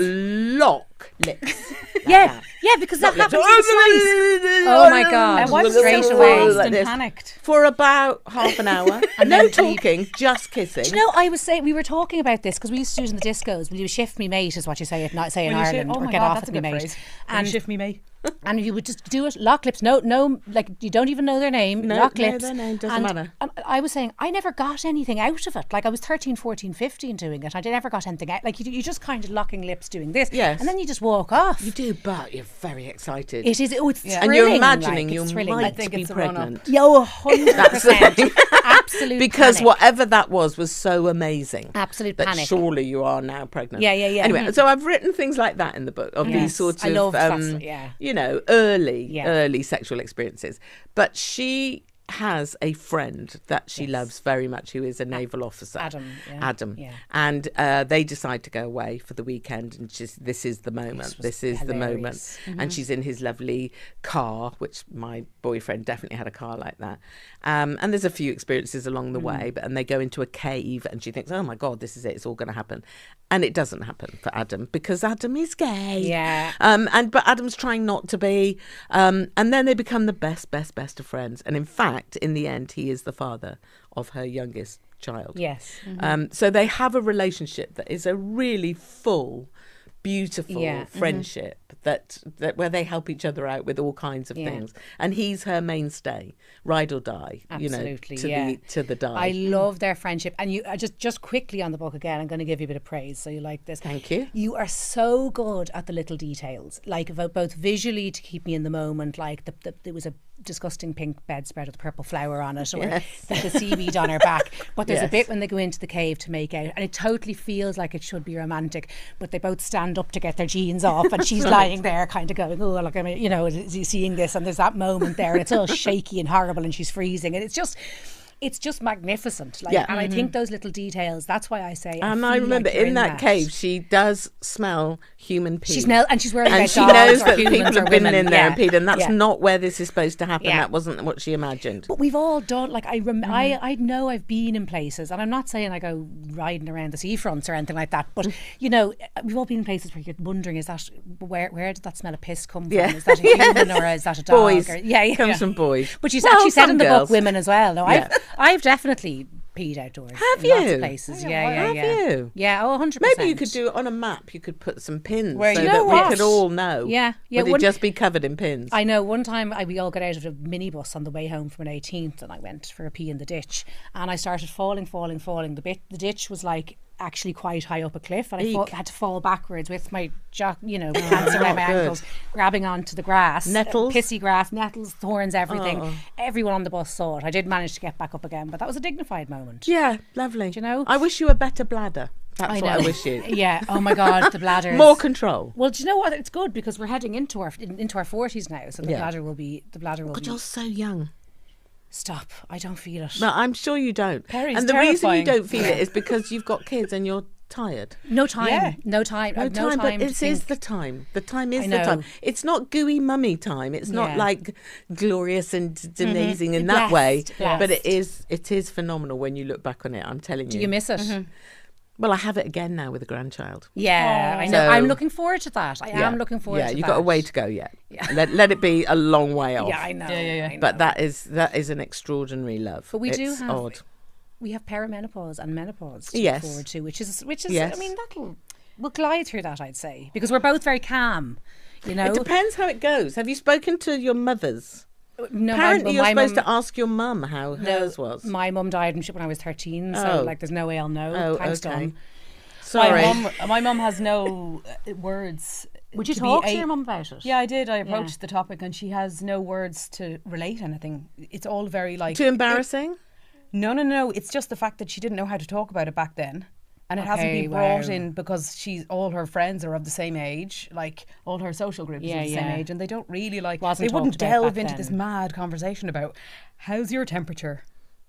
lock lips. like Yeah, that. yeah, because that Lips. happens in Slice. Oh my God. And what's Straight so away. fast Like and this. panicked? For about half an hour. And no talking, just kissing. Do you know, I was saying, we were talking about this because we used to do it in the discos. Will you shift me mate is what you say, say in Will you shift- Ireland, oh or my get God, off that's at a me good mate. phrase. And shift me mate. And you would just do it, lock lips, no, like you don't even know their name, No, lock no, lips. their name doesn't matter. And I was saying, I never got anything out of it. Like I was 13, 14, 15 doing it. I never got anything out. Like you just kind of locking lips doing this. Yes. And then you just walk off. You do, but you're very excited. It is, it's Yeah. thrilling. and you're imagining like, you it's thrilling. might I think be it's a run-up. pregnant. Yo, 100%. Absolute Because panic. whatever that was so amazing. Absolute that panic. surely you are now pregnant. Yeah, yeah, yeah. Anyway, so I've written things like that in the book of these Yes. sorts I of, love that's- yeah. you know, early Yeah. sexual experiences. But she has a friend that she loves very much who is a naval officer. Adam, yeah. And they decide to go away for the weekend, and this is the moment. This is the moment. hilarious. And she's in his lovely car, which my boyfriend definitely had a car like that. And there's a few experiences along the way, and they go into a cave, and she thinks, oh my God, this is it. It's all going to happen. And it doesn't happen for Adam because Adam is gay. Yeah. But Adam's trying not to be. And then they become the best of friends. And in fact, in the end, he is the father of her youngest child. Yes. So they have a relationship that is a really full, beautiful Yeah. friendship that where they help each other out with all kinds of Yeah. things. And he's her mainstay, ride or die. Absolutely, you know, yeah. to the die. I love their friendship. And you just quickly on the book again, I'm going to give you a bit of praise. So you like this. Thank you. You are so good at the little details, like both visually to keep me in the moment. Like there was a disgusting pink bedspread with a purple flower on it, or Yes. the seaweed on her back. But there's a Yes. bit when they go into the cave to make out, and it totally feels like it should be romantic. But they both stand up to get their jeans off, and she's lying there, kind of going, "Oh, look, I mean, you know, is he seeing this?" And there's that moment there, and it's all shaky and horrible, and she's freezing, and it's just magnificent. Like, Yeah. and I think those little details. That's why I say. And feel I remember like you're in that cave, she does smell human pee. she's wearing and about she dogs knows or that humans people or have been women. in there and Yeah. peed, and that's Yeah. not where this is supposed to happen. Yeah. That wasn't what she imagined. But we've all done, like, I know I've been in places, and I'm not saying I go riding around the seafronts or anything like that, but, you know, we've all been in places where you're wondering, is that, where did that smell of piss come from? Yeah. Is that a human or is that a dog? Boys. Or, yeah. Comes from boys. But she's Well, actually said some in the girls. book women as well. No, Yeah. I've definitely peed outdoors. Have in lots you? of places. Have Yeah. you? Yeah, 100%. Maybe you could do it on a map. You could put some pins Where so you that know we what? could all know. Yeah, yeah, Would it one- just be covered in pins? I know one time we all got out of a minibus on the way home from an 18th, and I went for a pee in the ditch, and I started falling. The ditch was like actually quite high up a cliff, and I Eek. had to fall backwards with my pants around my good. ankles, grabbing onto the grass. Nettles? Pissy grass, nettles, thorns, everything. Oh. Everyone on the bus saw it. I did manage to get back up again, but that was a dignified moment. Yeah, lovely. Do you know? I wish you a better bladder. That's what I know. wish you. Yeah. Oh my God, the bladder. More control. Well, do you know what? It's good because we're heading into our 40s now, so the Yeah. bladder will be. But you're so young. Stop! I don't feel it. No, I'm sure you don't. Perry's and the reason you terrifying. don't feel it is because you've got kids and you're tired. No time. Yeah. No time. No I've time, but to it is think. the time. The time is I the know. time. It's not gooey mummy time. It's not Yeah. like glorious and amazing in that Blessed, way. blessed. But it is phenomenal when you look back on it. I'm telling you. Do you miss it? Well, I have it again now with a grandchild. Yeah, I know. So- I'm looking forward to that. I am looking forward to Yeah, that. you've got a way to go yet. Let it be a long way off. Yeah, I know. Yeah. I know. But that is an extraordinary love. But we do It's have- odd. we have perimenopause and menopause to Yes. look forward to, which is Yes. I mean, we'll glide through that, I'd say, because we're both very calm. You know, It depends how it goes. Have you spoken to your mothers? No, Apparently, you're supposed mum- to ask your mum how hers was. My mum died when I was 13, so Oh. like there's no way I'll know. Oh, Thanks, okay. Dawn. Sorry. My mum has no words. Would you to talk be to your mum about it? Yeah, I did. I approached the topic, and she has no words to relate anything. It's all very like Too embarrassing? No. It's just the fact that she didn't know how to talk about it back then. And it hasn't Okay, been brought wow. in because all her friends are of the same age, like all her social groups are of the same age, and they don't really Wasn't they wouldn't talked about delve back into this then. mad conversation about how's your temperature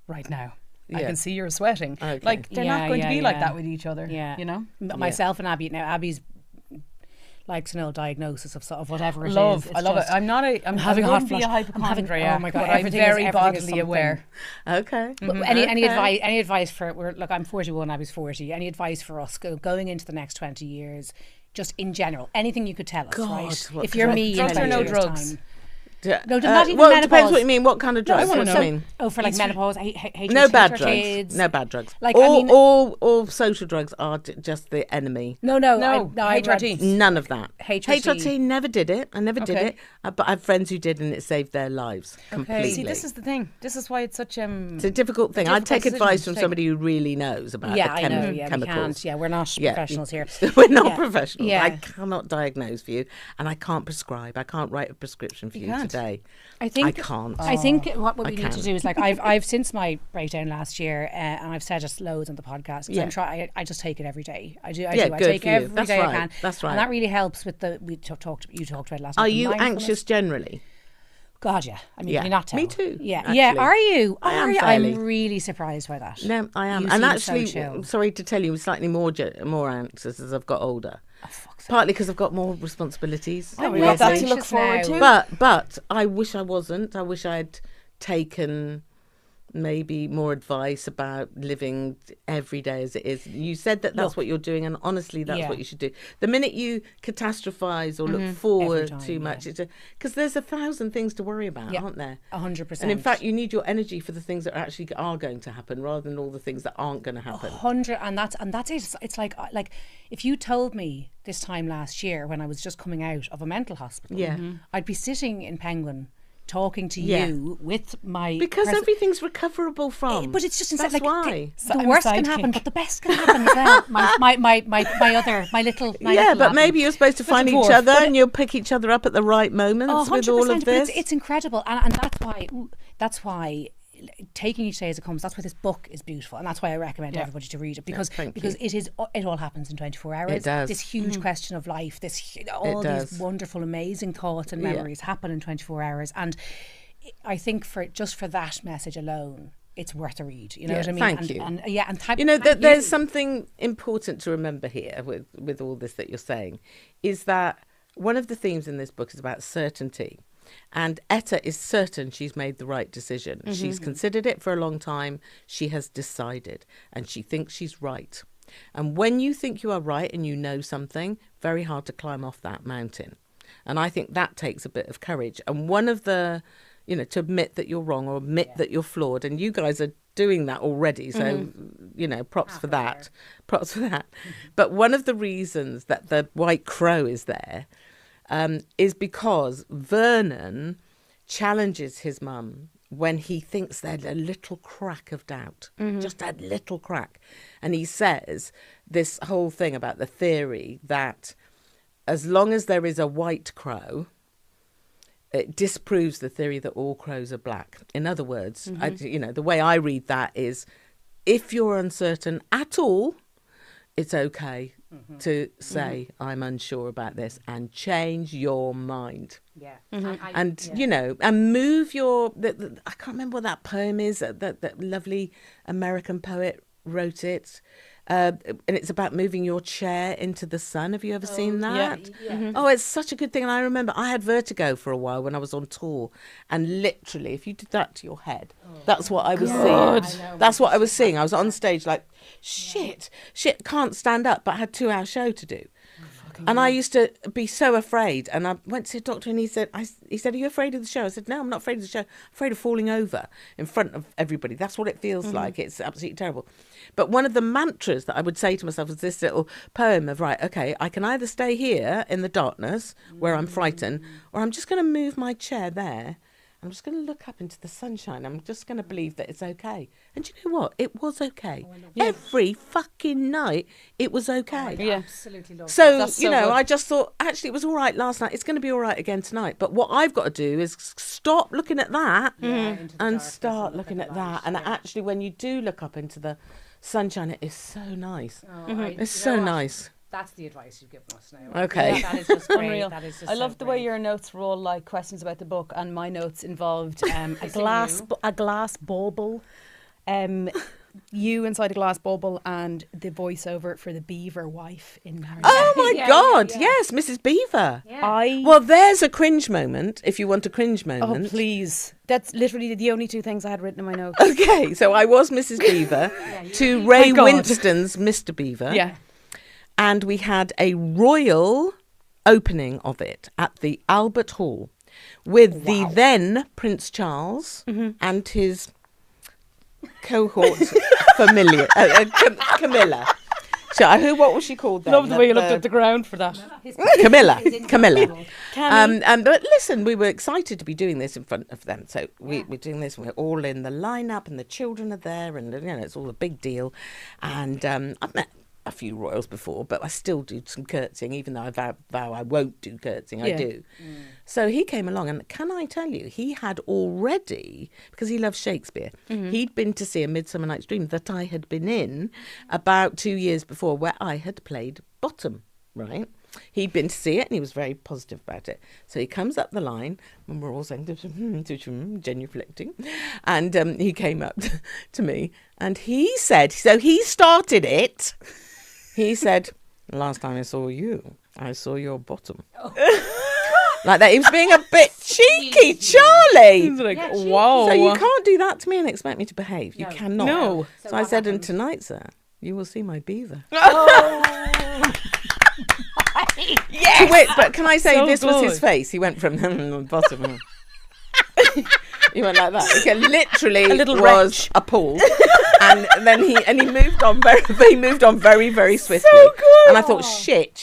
right now. I Yeah. can see you're sweating. Okay. Like they're Yeah, not going to yeah, be like yeah. that with each other. Yeah. You know? Myself and Abby, now Abby's likes an old diagnosis of sort of whatever it is. I It's love just- it. I'm not a. I'm having I a hot wouldn't be a flash. I'm having- hypochondriac. oh my God, but I'm everything is- very everything is bodily something. aware. Okay. But any advice for look, I'm 41, Abby's 40. Any advice for us going into the next 20 years, just in general? Anything you could tell us, God, right? what If you're drugs- me, in drugs or 20 no years' drugs? time. No, not even well, it depends menopause. what you mean. What kind of drugs? wanna What do you know. mean? Oh, for like menopause, No bad drugs. kids. No bad drugs. Like, all, I mean- all social drugs are just the enemy. No, I HRT. None of that. HRT. never did it. I never did Okay. it. But I have friends who did, and it saved their lives completely. See, this is the thing. This is why it's such It's a difficult thing. I'd take difficult advice decision from to somebody who really knows about Yeah, the I know. Yeah, we chemicals. can't. Yeah, we're not Yeah. professionals here. We're not Yeah. professionals. Yeah. I cannot diagnose for you, and I can't prescribe. I can't write a prescription for you can't? today. I think I can't. I think what we I need to can't. do is like I've since my breakdown last year, and I've said it loads on the podcast. 'Cause Yeah. I just take it every day. I Yeah, I good take for you. every That's day right. I can. That's right. And that really helps with you talked about it last night. Are the you mindfulness. anxious generally? God, yeah. I mean, Yeah. can you not tell? Me too, Yeah, actually. yeah. Are you? I am Are you? fairly. I'm really surprised by that. No, I am. You And seem actually, so chill. sorry to tell you, I'm slightly more anxious as I've got older. Oh, fuck's sake. Partly because I've got more responsibilities. Oh, we have that to anxious look forward now. to. But I wish I wasn't. I wish I'd taken maybe more advice about living every day as it is. You said that that's what you're doing, and honestly, that's Yeah. what you should do. The minute you catastrophize or look forward time, too much, because there's 1,000 things to worry about, Yeah. aren't there? 100%. And in fact, you need your energy for the things that actually are going to happen, rather than all the things that aren't going to happen. 100, and that's it. It's like if you told me this time last year when I was just coming out of a mental hospital, Yeah. I'd be sitting in Penguin talking to Yeah. you with my Because everything's recoverable from. but it's just inside, That's like why. the I'm a worst can sidekick. happen, but the best can happen as well. My little Yeah, little but Abby. maybe you're supposed to find each dwarf. other and you'll pick each other up at the right moments Oh, with all 100%, of but this. it's incredible, and that's why taking each day as it comes. That's why this book is beautiful, and that's why I recommend everybody to read it because thank it all happens in 24 hours. It does. This huge question of life, all does. these wonderful, amazing thoughts and memories happen in 24 hours, and I think for that message alone, it's worth a read. You know what I mean? thank you. And You know, thank there's you. something important to remember here with all this that you're saying, is that one of the themes in this book is about certainty. And Etta is certain she's made the right decision. She's considered it for a long time. She has decided, and she thinks she's right. And when you think you are right and you know something, very hard to climb off that mountain. And I think that takes a bit of courage. And one of the, to admit that you're wrong or admit that you're flawed. And you guys are doing that already. So, props for that. Props for that. But one of the reasons that the White Crow is there is because Vernon challenges his mum when he thinks there's a little crack of doubt, just a little crack. And he says this whole thing about the theory that as long as there is a white crow, it disproves the theory that all crows are black. In other words, the way I read that is, if you're uncertain at all, it's okay to say, I'm unsure about this, and change your mind. Yeah. And and move your. I can't remember what that poem is. That lovely American poet wrote it. And it's about moving your chair into the sun. Have you ever seen that? Oh, it's such a good thing. And I remember I had vertigo for a while when I was on tour. And literally, if you did that to your head, that's what I was seeing. That's what I was seeing. I was on stage like, shit, can't stand up, but I had a 2-hour show to do. And I used to be so afraid. And I went to see a doctor and he said, are you afraid of the show? I said, no, I'm not afraid of the show. I'm afraid of falling over in front of everybody. That's what it feels like. It's absolutely terrible. But one of the mantras that I would say to myself was this little poem of, right, okay, I can either stay here in the darkness where I'm frightened, or I'm just going to move my chair there. I'm just going to look up into the sunshine. I'm just going to believe that it's okay. And you know what? It was okay. Every fucking night, it was okay. Absolutely love So, That's you so know, good. I just thought, actually, it was all right last night. It's going to be all right again tonight. But what I've got to do is stop looking at that and start looking at that. And actually, when you do look up into the sunshine, it is so nice. It's so nice. That's the advice you've given us now. Okay. That is just great. Unreal. That is just I so love the way great. your notes were all like questions about the book, and my notes involved a glass bauble, you inside a glass bauble, and the voiceover for the Beaver wife in Harry. Oh, my Yeah, God. yeah. Yes, Mrs. Beaver. I Well, there's a cringe moment, if you want a cringe moment. oh please, that's literally the only two things I had written in my notes. Okay, so I was Mrs. Beaver to Ray God. Winstone's Mr. Beaver. Yeah. And we had a royal opening of it at the Albert Hall with the then Prince Charles and his cohort Camilla. So, what was she called then? Love the way you looked at the ground for that. Camilla. Cammy. But listen, we were excited to be doing this in front of them. So we're doing this. We're all in the lineup, and the children are there, and it's all a big deal. And I've met a few royals before, but I still do some curtsying, even though I vow I won't do curtsying. I do. So he came along, and can I tell you, he had already, because he loves Shakespeare, he'd been to see A Midsummer Night's Dream that I had been in about 2 years before, where I had played Bottom, right? He'd been to see it and he was very positive about it. So he comes up the line and we're all saying, genuflecting. And he came up to me and he said, so he started it. He said, last time I saw you, I saw your bottom. Like that. He was being a bit cheeky, Charlie. It's like, whoa. So you can't do that to me and expect me to behave. You cannot. No. So I said, and tonight, sir, you will see my beaver. Yes! Wait, but can I say So this was his good. face? He went from bottom. He went like that. He literally A little was wretch. appalled, and then he moved on very very swiftly. So good. And I thought, shit.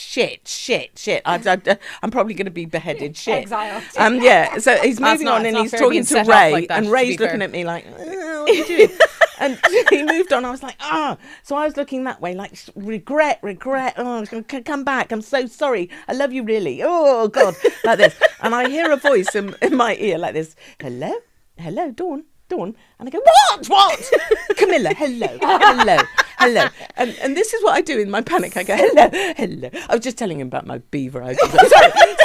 I'm probably going to be beheaded. Shit. Exiled. Yeah. So he's That's moving not- on it's and not he's fair talking being to set off Ray, like that, and to Ray's be looking fair. at me like, what are you doing? And he moved on. I was like, So I was looking that way, like, regret. Oh, come back. I'm so sorry. I love you, really. Oh, God. Like this. And I hear a voice in my ear like this. Hello, Dawn. And I go, what? Camilla, hello. And this is what I do in my panic. I go, hello. I was just telling him about my beaver. I was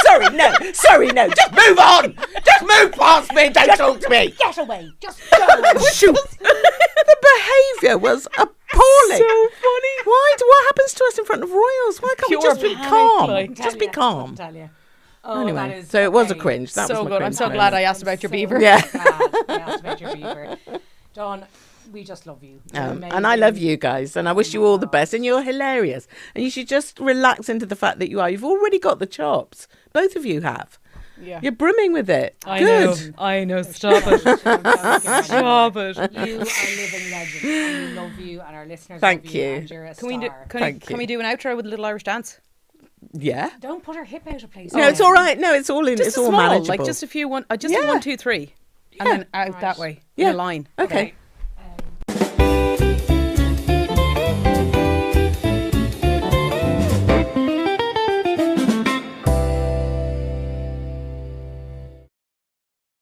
sorry, no. Just move on. Just move past me. Don't talk to me. Get away. Just go. Shoot. The behaviour was appalling. So funny. What happens to us in front of royals? Why can't we Pure just be panic, calm? like. Just be calm. Tell you. Oh, Anyway, that is so it was a great. cringe. That was So my good. I'm cringe so moment. glad I asked about your beaver. Yeah. Glad I asked about your beaver. Dawn, we just love you. You're And I love amazing. you guys, and I wish you all the best. And you're hilarious, and you should just relax into the fact that you are. You've already got the chops. Both of you have. Yeah. You're brimming with it. I know. Stop it. Stop it. You are living legends, and we love you, and our listeners Thank love you. you. And you're a Can we do? star. Thank Can you. we do an outro with a little Irish dance? Yeah. Don't put her hip out of place. No, it's all right. No, it's all in. Just It's a all small, manageable. like just a few one. Just Yeah. a 1, 2, 3, and then out Right. that way Yeah. in a line. Okay.